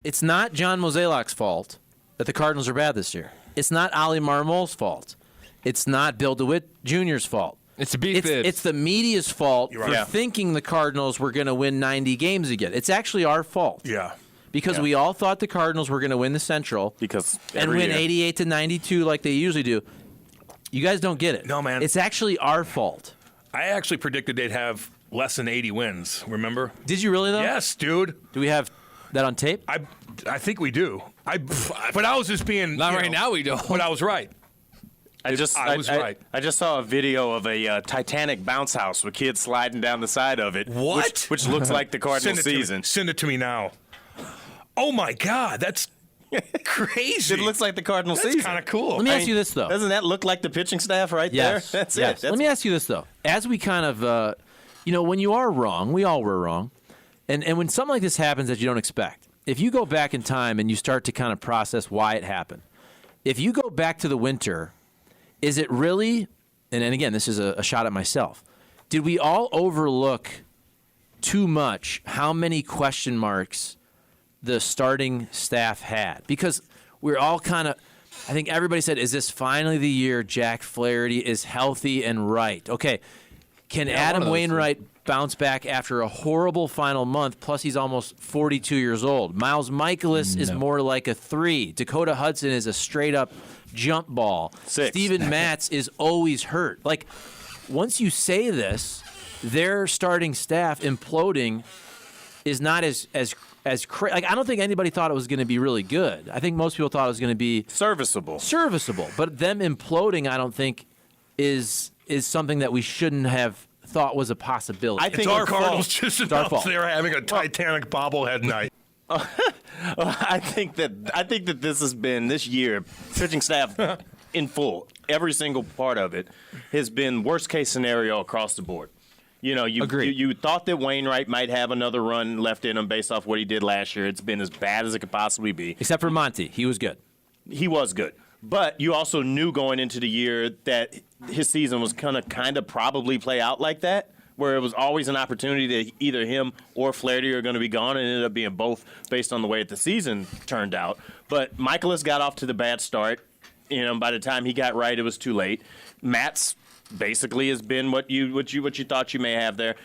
It's not John Mozeliak's fault that the Cardinals are bad this year. It's not Ali Marmol's fault. It's not Bill DeWitt Jr.'s fault. It's the media's fault for thinking the Cardinals were going to win 90 games again. It's actually our fault. Yeah. Because we all thought the Cardinals were going to win the Central and win 88 to 92 like they usually do. You guys don't get it. No, man. It's actually our fault. I actually predicted they'd have less than 80 wins, remember? Did you really, though? Yes, dude. Do we have that on tape? I think we do. But I was just being... Not right now we don't. But I was right. I just saw a video of a Titanic bounce house with kids sliding down the side of it. What? Which looks like the Cardinals season. Send it to me now. Oh, my God. That's crazy. It looks like the Cardinals season. That's kind of cool. Let me ask you this, though. Doesn't that look like the pitching staff right there? That's it. Let me ask you this, though. As we kind of, when you are wrong, we all were wrong, and when something like this happens that you don't expect, if you go back in time and you start to kind of process why it happened, if you go back to the winter, is it really, and again, this is a shot at myself, did we all overlook too much how many question marks the starting staff had? Because we're all kind of, I think everybody said, is this finally the year Jack Flaherty is healthy and right? Okay, can Adam Wainwright bounce back after a horrible final month, plus he's almost 42 years old? Miles Michaelis is more like a 3. Dakota Hudson is a straight-up jump ball. 6. Steven Matz is always hurt. Like, once you say this, their starting staff imploding is not as crazy. Like, I don't think anybody thought it was going to be really good. I think most people thought it was going to be serviceable. But them imploding, I don't think, is something that we shouldn't have thought was a possibility. I think our Cardinals just announced they were having a Titanic bobblehead night. I think that this year, pitching staff in full, every single part of it has been worst case scenario across the board. You thought that Wainwright might have another run left in him based off what he did last year. It's been as bad as it could possibly be. Except for Monty. He was good. He was good. But you also knew going into the year that his season was going to kind of probably play out like that, where it was always an opportunity that either him or Flaherty are going to be gone, and it ended up being both based on the way that the season turned out. But Michaelis got off to the bad start. By the time he got right, it was too late. Matt's basically has been what you thought you may have there.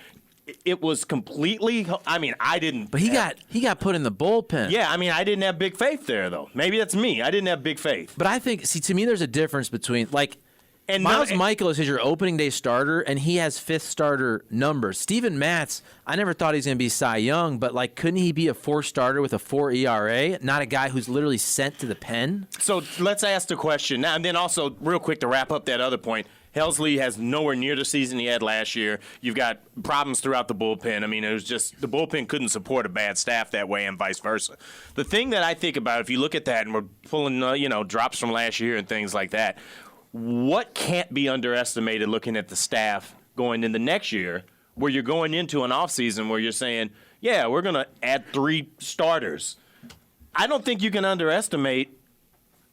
It was completely. I mean, I didn't. But he got put in the bullpen. Yeah, I mean, I didn't have big faith there, though. Maybe that's me. I didn't have big faith. But I think, to me, there's a difference between Miles Michaelis is your opening day starter, and he has fifth starter numbers. Steven Matz, I never thought he was going to be Cy Young, but couldn't he be a 4 starter with a 4 ERA? Not a guy who's literally sent to the pen. So let's ask the question now, and then also real quick to wrap up that other point. Helsley has nowhere near the season he had last year. You've got problems throughout the bullpen. I mean, it was just the bullpen couldn't support a bad staff that way, and vice versa. The thing that I think about, if you look at that, and we're pulling drops from last year and things like that, what can't be underestimated looking at the staff going into next year, where you're going into an offseason where you're saying, yeah, we're going to add 3 starters. I don't think you can underestimate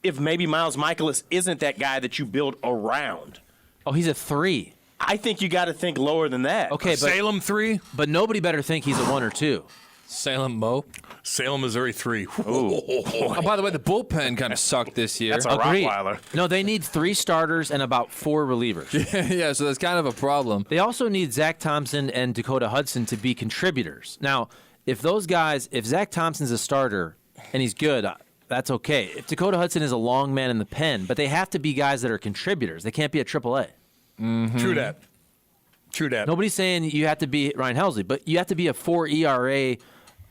if maybe Miles Michaelis isn't that guy that you build around. Oh, he's a 3. I think you got to think lower than that. Okay, but Salem 3, but nobody better think he's a 1 or 2. Salem, Missouri 3. Oh, by the way, the bullpen kind of sucked this year. That's a Rottweiler. No, they need 3 starters and about 4 relievers. Yeah, so that's kind of a problem. They also need Zach Thompson and Dakota Hudson to be contributors. Now, if Zach Thompson's a starter and he's good, that's okay. If Dakota Hudson is a long man in the pen, but they have to be guys that are contributors. They can't be a AAA. Mm-hmm. True that. Nobody's saying you have to be Ryan Helsley, but you have to be a 4 ERA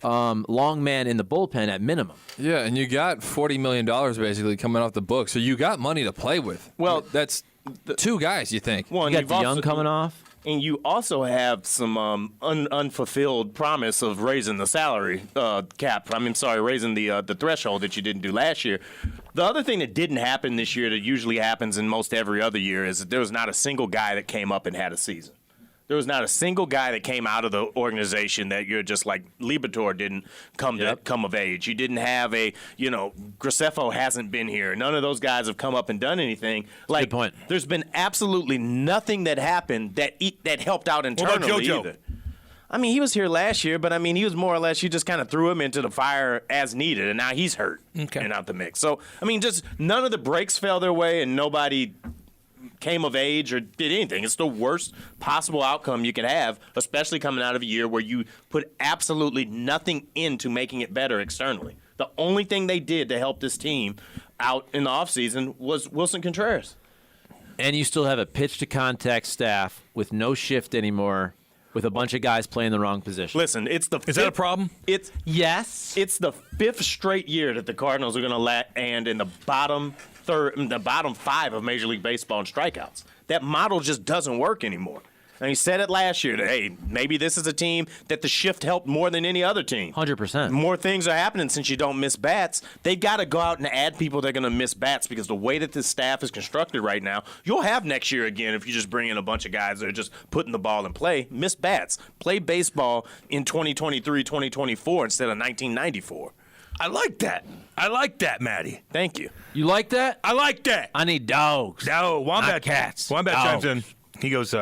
long man in the bullpen at minimum. Yeah, and you got $40 million basically coming off the book, so you got money to play with. Well, that's 2 guys, you think. Well, you got Young coming off. And you also have some unfulfilled promise of raising the salary cap. Raising the threshold that you didn't do last year. The other thing that didn't happen this year that usually happens in most every other year is that there was not a single guy that came up and had a season. There was not a single guy that came out of the organization that you're just like Liberatore didn't come of age. You didn't have Graceffo hasn't been here. None of those guys have come up and done anything. Good point. There's been absolutely nothing that happened that helped out internally either. I mean, he was here last year, but I mean, he was more or less, you just kind of threw him into the fire as needed, and now he's hurt and out the mix. So, I mean, just none of the breaks fell their way, and nobody came of age or did anything. It's the worst possible outcome you could have, especially coming out of a year where you put absolutely nothing into making it better externally. The only thing they did to help this team out in the offseason was Wilson Contreras. And you still have a pitch-to-contact staff with no shift anymore, with a bunch of guys playing the wrong position. Listen, Is that a problem? Yes. It's the fifth straight year that the Cardinals are going to land in the bottom five of Major League Baseball in strikeouts. That model just doesn't work anymore. And he said it last year that, hey, maybe this is a team that the shift helped more than any other team. 100%. More things are happening since you don't miss bats. They've got to go out and add people that are going to miss bats because the way that this staff is constructed right now, you'll have next year again if you just bring in a bunch of guys that are just putting the ball in play. Miss bats. Play baseball in 2023, 2024 instead of 1994. I like that, Matty. Thank you. You like that? I like that. I need dogs. No, Wombat Not cats. Wombat Dogs. chimes in. He goes,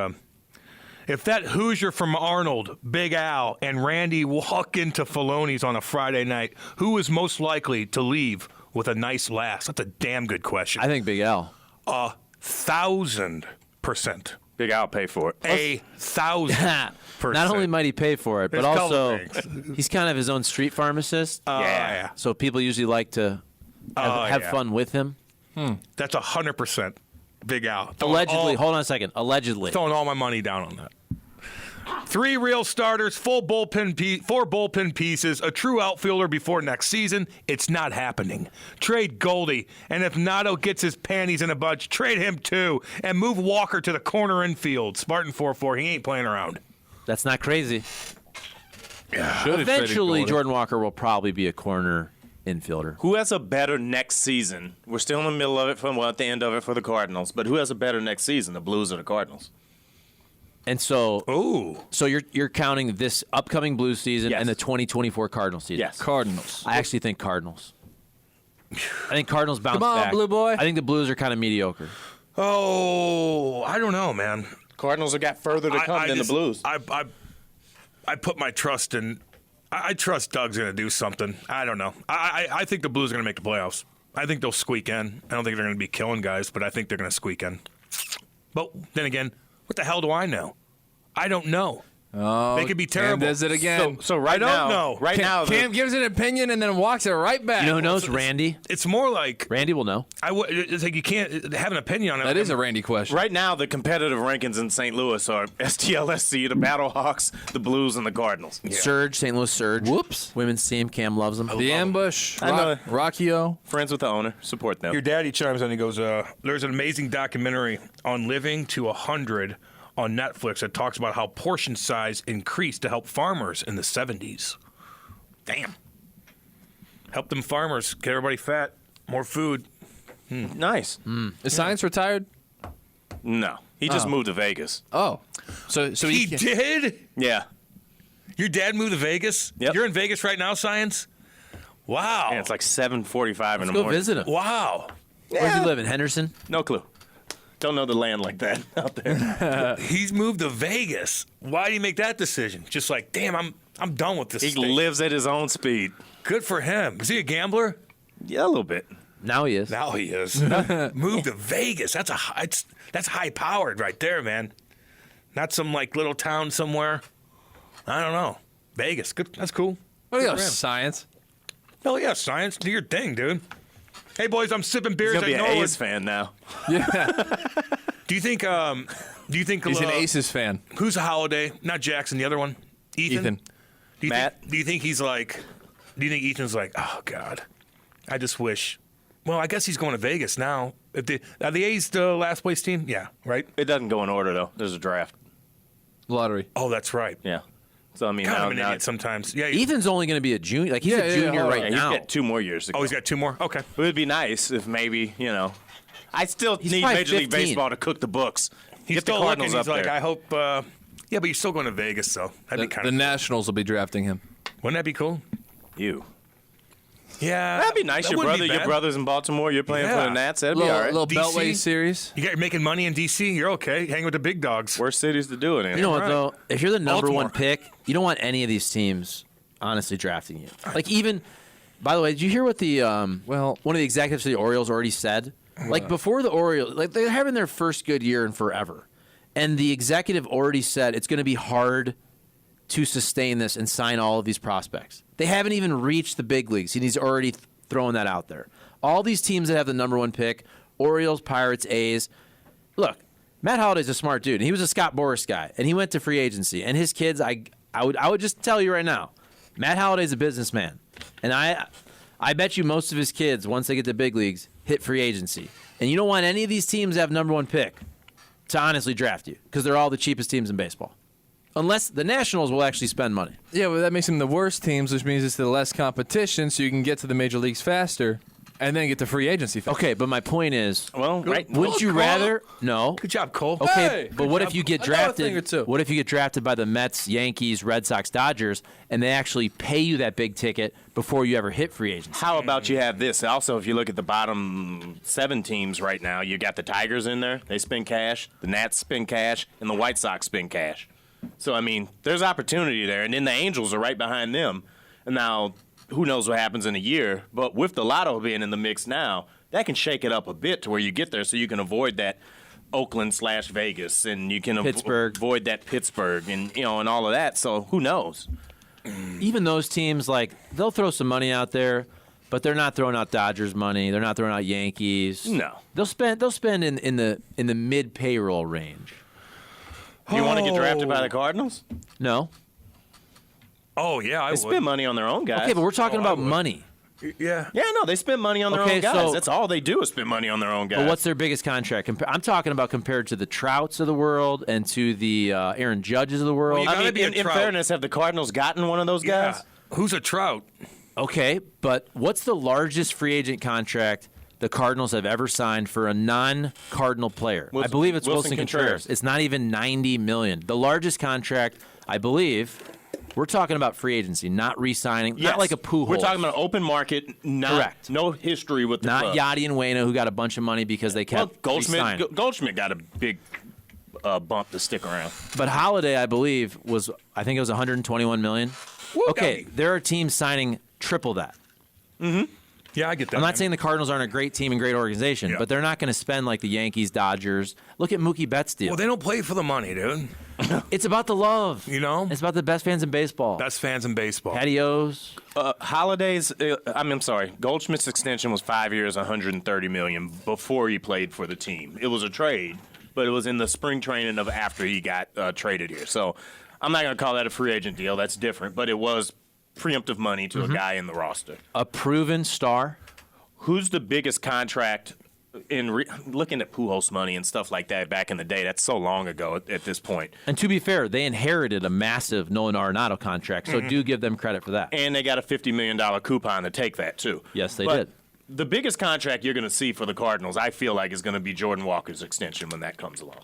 if that Hoosier from Arnold, Big Al, and Randy walk into Filoni's on a Friday night, who is most likely to leave with a nice last? That's a damn good question. I think Big L. 1,000%. Big Al pay for it. 1,000%. Not only might he pay for it, but There's a couple also things. he's kind of his own street pharmacist. Yeah. So people usually like to have fun with him. That's 100% Big Al. Allegedly. Hold on a second. Allegedly. Throwing all my money down on that. 3 real starters, four bullpen pieces, a true outfielder before next season. It's not happening. Trade Goldie, and if Nato gets his panties in a bunch, trade him too, and move Walker to the corner infield. Spartan 4-4, he ain't playing around. That's not crazy. Should've Eventually, traded Jordan Walker will probably be a corner infielder. Who has a better next season? We're still in the middle of it, at the end of it for the Cardinals. But who has a better next season, the Blues or the Cardinals? And so, Ooh. so you're counting this upcoming Blues season Yes. and the 2024 Cardinals season. Yes. Cardinals. I actually think Cardinals. I think Cardinals bounce Come on, back. Blue boy. I think the Blues are kind of mediocre. Oh, I don't know, man. Cardinals have got further to come than the Blues. I put my trust in. I trust Doug's going to do something. I don't know. I think the Blues are going to make the playoffs. I think they'll squeak in. I don't think they're going to be killing guys, but I think they're going to squeak in. But then again, what the hell do I know? I don't know. Oh, They could be Cam terrible. does it again. So right I don't now, know. right now, Cam gives an opinion and then walks it right back. You know who knows? Randy. It's more like Randy will know. it's like you can't have an opinion on it. That is a Randy question. right now, the competitive rankings in St. Louis are STLSC, the Battlehawks, the Blues, and the Cardinals. Surge, St. Louis Surge. Whoops. Women's team. Cam loves them. The ambush. I know. Rockio. Friends with the owner, support them. Your daddy chimes in and he goes, there's an amazing documentary on living to 100 on Netflix that talks about how portion size increased to help farmers in the 70s. Damn. Help them farmers, get everybody fat, more food. Nice. Is Science retired? No, he just moved to Vegas. Oh. So He he did? Yeah. Your dad moved to Vegas? Yep. You're in Vegas right now, Science? Wow. And it's like 7:45 in the Go morning. visit him. Wow. Where does he live? In Henderson? No clue. Don't know the land like that out there. He's moved to Vegas. Why did he make that decision? Just like, damn, I'm done with this He state. lives at his own speed. Good for him. Is he a gambler? Yeah, a little bit. Now he is. Now he is. Moved to Vegas. That's that's high powered right there, man. Not some like little town somewhere. I don't know. Vegas. Good. That's cool. What do you Good got? for him. Science. Hell yeah, Science. Do your thing, dude. Hey boys, I'm sipping beers. He's gonna be at an Norwood. A's fan now. Do you think? He's an Aces fan. Who's a Holiday? Not Jackson. The other one. Ethan. Do you Matt? do you think he's like? Do you think Ethan's like? Oh God, I just wish. Well, I guess he's going to Vegas now. Are the A's the last place team? Yeah, right. It doesn't go in order though. There's a draft. Lottery. Oh, that's right. Yeah. So I mean, God, now, I'm an idiot sometimes. Yeah. Ethan's only going to be a junior. Like he's Yeah, a yeah, junior yeah. right yeah, he's now. got 2 more years to go. Oh, he's got 2 more. Okay. It would be nice if maybe, I still He's need probably Major League 15. Baseball to cook the books. He's Get the still looking. Cardinals He's up like, there. I hope. Yeah, but you're still going to Vegas, though. That'd be The kind of. Nationals will be drafting him. Wouldn't that be cool? You. Yeah, That'd be nice. that Your wouldn't be your bad. brother's in Baltimore. You're playing for Yeah. the Nats. That'd be Little, all right. little DC? Beltway series. You're making money in D.C. You're okay. Hang with the big dogs. Worst cities to do it in. You know what, Right. though? If you're the number Baltimore. one pick, you don't want any of these teams honestly drafting you. Like, even, by the way, did you hear what the one of the executives of the Orioles already said? Like, before the Orioles, like, they're having their first good year in forever. And the executive already said it's going to be hard to sustain this and sign all of these prospects. They haven't even reached the big leagues, and he's already throwing that out there. All these teams that have the number one pick, Orioles, Pirates, A's. Look, Matt Holliday's a smart dude, and he was a Scott Boras guy, and he went to free agency. And his kids, I would just tell you right now, Matt Holliday's a businessman, and I bet you most of his kids, once they get to big leagues, hit free agency. And you don't want any of these teams that have number one pick to honestly draft you, because they're all the cheapest teams in baseball. Unless the Nationals will actually spend money. Yeah, well, that makes them the worst teams, which means it's the less competition, so you can get to the major leagues faster and then get to free agency faster. Okay, but my point is, Well, right. wouldn't you Cole. rather? No. Good job, Cole. Okay, Hey, but what if you get I know a thing or drafted? two. What if you get drafted by the Mets, Yankees, Red Sox, Dodgers, and they actually pay you that big ticket before you ever hit free agency? How about you have this? Also, if you look at the bottom 7 teams right now, you got the Tigers in there. They spend cash. The Nats spend cash. And the White Sox spend cash. So, I mean, there's opportunity there. And then the Angels are right behind them. And now, who knows what happens in a year. But with the lotto being in the mix now, that can shake it up a bit to where you get there so you can avoid that Oakland/Vegas and you can Pittsburgh. avoid that Pittsburgh and, and all of that. So, who knows? Even those teams, like, they'll throw some money out there, but they're not throwing out Dodgers money. They're not throwing out Yankees. No. They'll spend in the mid payroll range. Do you want to get drafted by the Cardinals? No. Oh, yeah, I They would. spend money on their own guys. Okay, but we're talking I about would. money. Yeah. Yeah, no, they spend money on their Okay, own guys. so- That's all they do is spend money on their own guys. But what's their biggest contract? I'm talking about compared to the Trouts of the world and to the Aaron Judges of the world. Well, you I gotta mean, be a in Trout. fairness, have the Cardinals gotten one of those Yeah. guys? Who's a Trout? Okay, but what's the largest free agent contract the Cardinals have ever signed for a non-Cardinal player? I believe it's Wilson Contreras. It's not even $90 million. The largest contract, I believe, we're talking about free agency, not re-signing, Yes. not like a Pujols. We're talking about open market, not Correct. no history with the not club. Yachty and Waino, who got a bunch of money because they Well, kept re-signing. Goldschmidt got a big bump to stick around. But Holiday, I believe, I think it was $121 million. Okay, there are teams signing triple that. Yeah, I get that. I'm not man. saying the Cardinals aren't a great team and great organization, Yeah. but they're not going to spend like the Yankees, Dodgers. Look at Mookie Betts' deal. Well, they don't play for the money, dude. It's about the love. You know? It's about the best fans in baseball. Best fans in baseball. Patios. Holiday's, I'm sorry, Goldschmidt's extension was 5 years, $130 million before he played for the team. It was a trade, but it was in the spring training of after he got traded here. So I'm not going to call that a free agent deal. That's different, but it was preemptive money to a guy in the roster. A proven star. Who's the biggest contract in looking at Pujols money and stuff like that back in the day? That's so long ago at this point. And to be fair, they inherited a massive Nolan Arenado contract, so do give them credit for that. And they got a $50 million coupon to take that, too. Yes, they But did. The biggest contract you're going to see for the Cardinals, I feel like, is going to be Jordan Walker's extension when that comes along.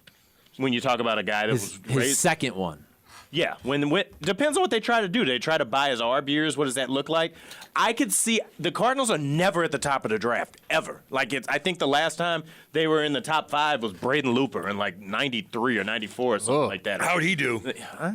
When you talk about a guy that His was raised. second one. Yeah, when depends on what they try to do. They try to buy his ARB years. What does that look like? I could see the Cardinals are never at the top of the draft ever. Like I think the last time they were in the top 5 was Braden Looper in like '93 or '94 or something like that. How'd he do?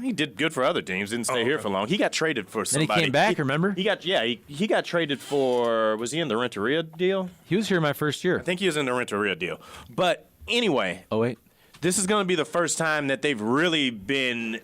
He did good for other teams. Didn't stay here for long. He got traded for Then he somebody. came back, remember? He got traded for. Was he in the Renteria deal? He was here my first year. I think he was in the Renteria deal. But anyway, Oh, wait. this is going to be the first time that they've really been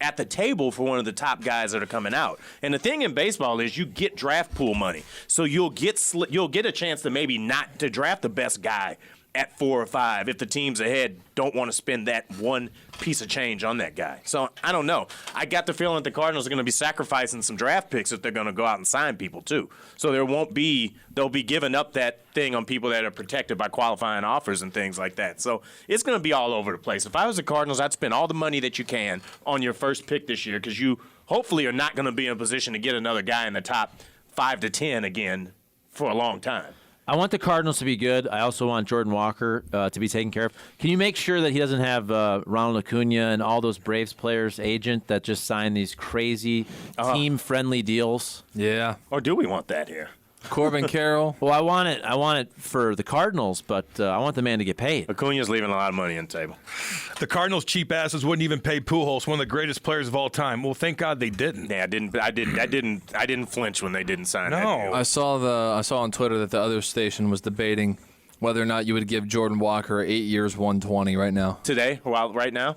at the table for one of the top guys that are coming out. And the thing in baseball is you get draft pool money. So you'll get a chance to maybe not to draft the best guy at 4 or 5 if the teams ahead don't want to spend that one piece of change on that guy. So I don't know. I got the feeling that the Cardinals are going to be sacrificing some draft picks if they're going to go out and sign people too. So they'll be giving up that thing on people that are protected by qualifying offers and things like that. So it's going to be all over the place. If I was the Cardinals, I'd spend all the money that you can on your first pick this year because you hopefully are not going to be in a position to get another guy in the top 5 to 10 again for a long time. I want the Cardinals to be good. I also want Jordan Walker to be taken care of. Can you make sure that he doesn't have Ronald Acuna and all those Braves players' agent that just signed these crazy team-friendly deals? Yeah. Or do we want that here? Corbin Carroll. Well, I want it for the Cardinals, but I want the man to get paid. Acuna's leaving a lot of money on the table. The Cardinals' cheap asses wouldn't even pay Pujols, one of the greatest players of all time. Well, thank God they didn't. Yeah, I didn't flinch when they didn't sign that No. deal. I saw on Twitter that the other station was debating whether or not you would give Jordan Walker 8 years, 120 right now. Today, right now,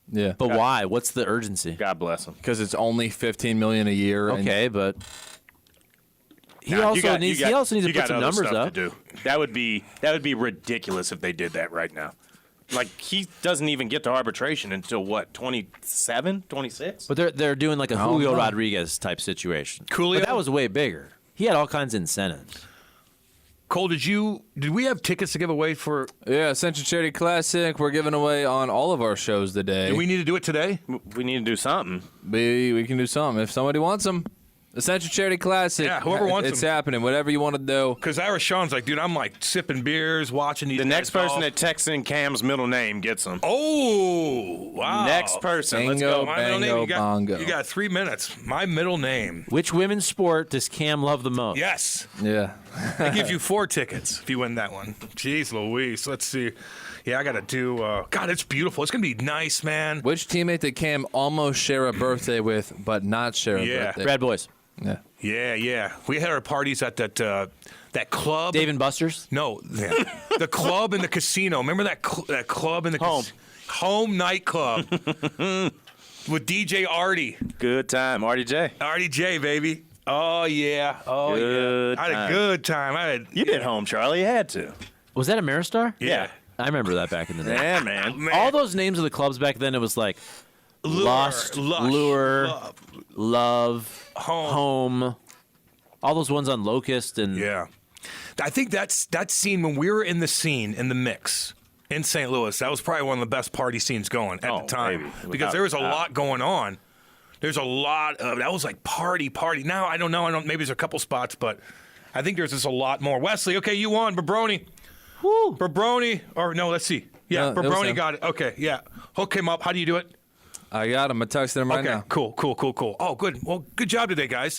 Yeah, But why? What's the urgency? God bless him. because it's only $15 million a year. and- Okay, but he Nah, also needs to put some numbers up. To do. That would be ridiculous if they did that right now. Like, he doesn't even get to arbitration until what, 27, 26? But they're doing like a don't Julio know. Rodriguez type situation. Coolio? But that was way bigger. He had all kinds of incentives. Cole, did we have tickets to give away for? Yeah, Central Charity Classic. We're giving away on all of our shows today. Do we need to do it today? We need to do something. We can do something if somebody wants them. Essential Charity Classic. Yeah, whoever wants it's them. happening. Whatever you want to do. Because Irish Sean's like, dude, I'm like sipping beers, watching these. The next guys person golf. that texts in Cam's middle name gets them. Oh, wow. Next person. Let's Bingo. go. My middle Bango, name. bongo. You got 3 minutes. My middle name. Which women's sport does Cam love the most? Yes. Yeah. I give you 4 tickets if you win that one. Jeez Louise. Let's see. Yeah, I got to do. God, it's beautiful. It's going to be nice, man. Which teammate did Cam almost share a birthday with, but not share a Yeah. birthday? Brad Boys. Yeah. Yeah. We had our parties at that club. Dave and Buster's? No, the club and the casino. Remember that club in the home nightclub with DJ Artie. Good time. Artie J. Artie J, baby. Oh yeah. Good I had a time. good time. You been home, Charlie. You had to. Was that Ameristar? Yeah. I remember that back in the day. Yeah, man. Man. All those names of the clubs back then, it was like Lust, Lush, Lure, Love. Love, Home. Home. All those ones on Locust and Yeah. I think that scene when we were in the scene in the mix in St. Louis, that was probably one of the best party scenes going at Oh, the time baby. because there was a lot going on. There's a lot of that was like party. Now I don't know. Maybe there's a couple spots, but I think there's just a lot more. Wesley, okay, you won. Babroni. Woo. Babroni. Or no, let's see. Yeah, No, it was Babroni him. got it. Okay, yeah. Hook him up. How do you do it? I got him. I texted him right Okay, now. cool. Oh, good. Well, good job today, guys.